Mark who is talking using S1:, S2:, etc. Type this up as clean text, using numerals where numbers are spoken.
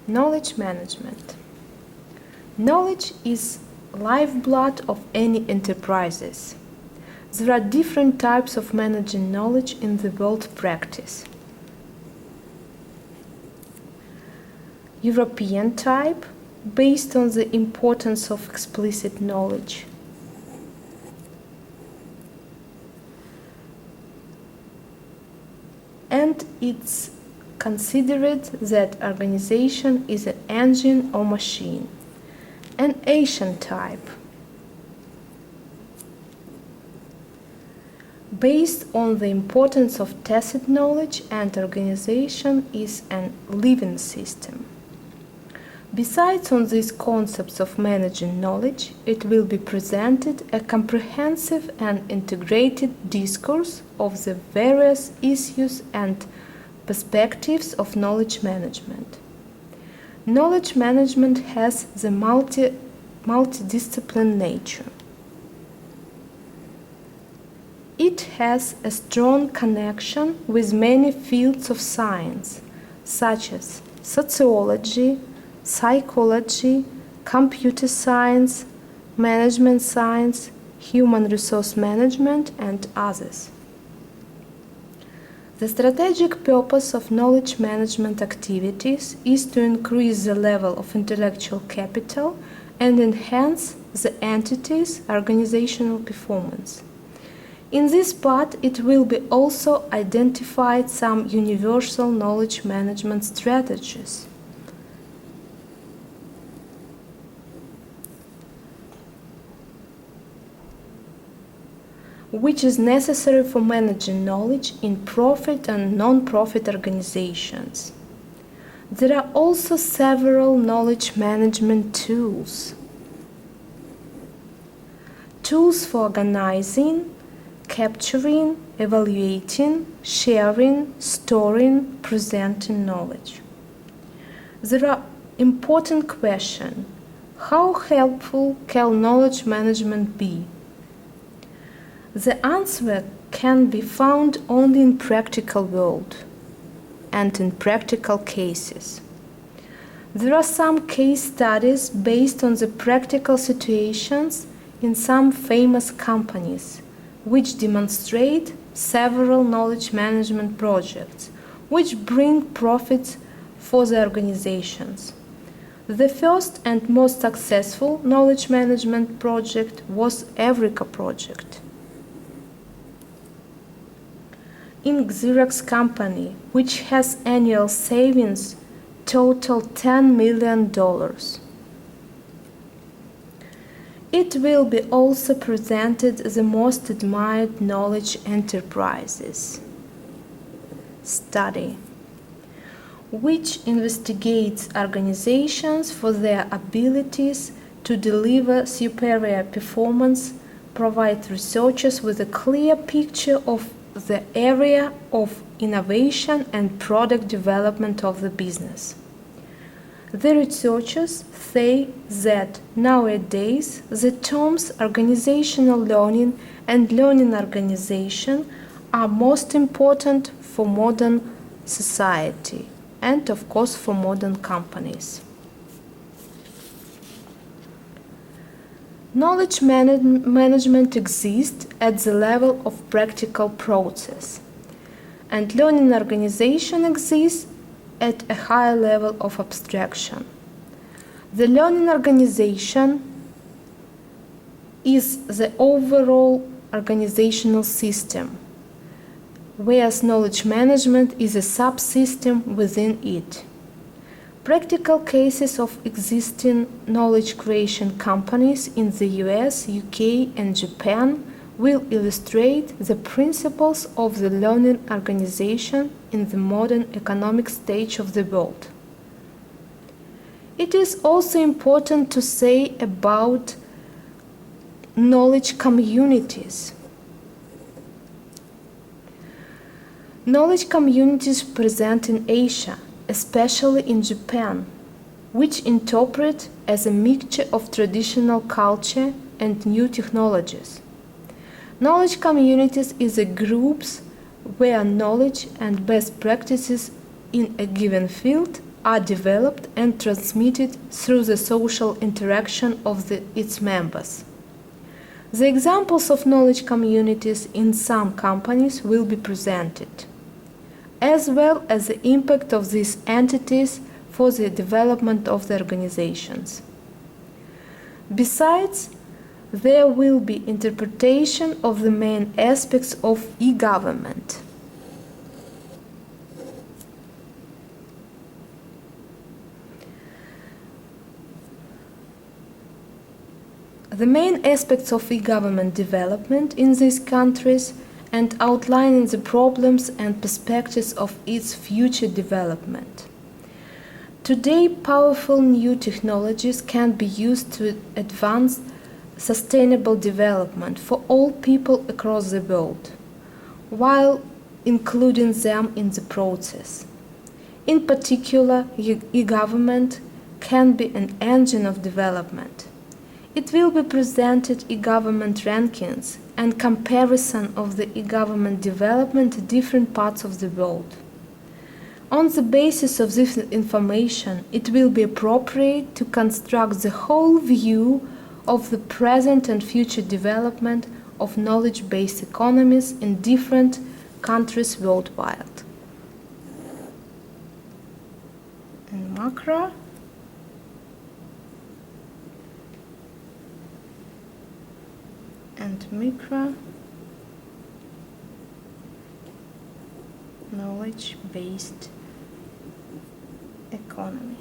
S1: Knowledge management. Knowledge is lifeblood of any enterprises. There are different types of managing knowledge in the world practice. European type, based on the importance of explicit knowledge. And it's considered that organization is an engine or machine. An Asian type, based on the importance of tacit knowledge, and organization is an living system. Besides on these concepts of managing knowledge, it will be presented a comprehensive and integrated discourse of the various issues and perspectives of knowledge management. Knowledge management has the multidisciplinary nature. It has a strong connection with many fields of science, such as sociology, psychology, computer science, management science, human resource management, and others. The strategic purpose of knowledge management activities is to increase the level of intellectual capital and enhance the entity's organizational performance. In this part, it will be also identified some universal knowledge management strategies. Which is necessary for managing knowledge in profit and non-profit organizations. There are also several knowledge management tools. Tools for organizing, capturing, evaluating, sharing, storing, presenting knowledge. There are important questions. How helpful can knowledge management be? The answer can be found only in practical world and in practical cases. There are some case studies based on the practical situations in some famous companies, which demonstrate several knowledge management projects, which bring profits for the organizations. The first and most successful knowledge management project was Eureka project. In Xerox company, which has annual savings total $10 million. It will be also presented the most admired knowledge enterprises study, which investigates organizations for their abilities to deliver superior performance, provide researchers with a clear picture of the area of innovation and product development of the business. The researchers say that nowadays the terms organizational learning and learning organization are most important for modern society and of course for modern companies. Knowledge management exists at the level of practical process, and learning organization exists at a higher level of abstraction. The learning organization is the overall organizational system, whereas knowledge management is a subsystem within it. Practical cases of existing knowledge creation companies in the US, UK, and Japan will illustrate the principles of the learning organization in the modern economic stage of the world. It is also important to say about knowledge communities. Knowledge communities present in Asia, especially in Japan, which interpret as a mixture of traditional culture and new technologies. Knowledge communities is a groups where knowledge and best practices in a given field are developed and transmitted through the social interaction of its members. The examples of knowledge communities in some companies will be presented, as well as the impact of these entities for the development of the organizations. Besides, there will be interpretation of the main aspects of e-government. The main aspects of e-government development in these countries and outlining the problems and perspectives of its future development. Today, powerful new technologies can be used to advance sustainable development for all people across the world, while including them in the process. In particular, e-government can be an engine of development. It will be presented e-government rankings and comparison of the e-government development in different parts of the world. On the basis of this information, it will be appropriate to construct the whole view of the present and future development of knowledge-based economies in different countries worldwide. And macro. And micro knowledge-based economy.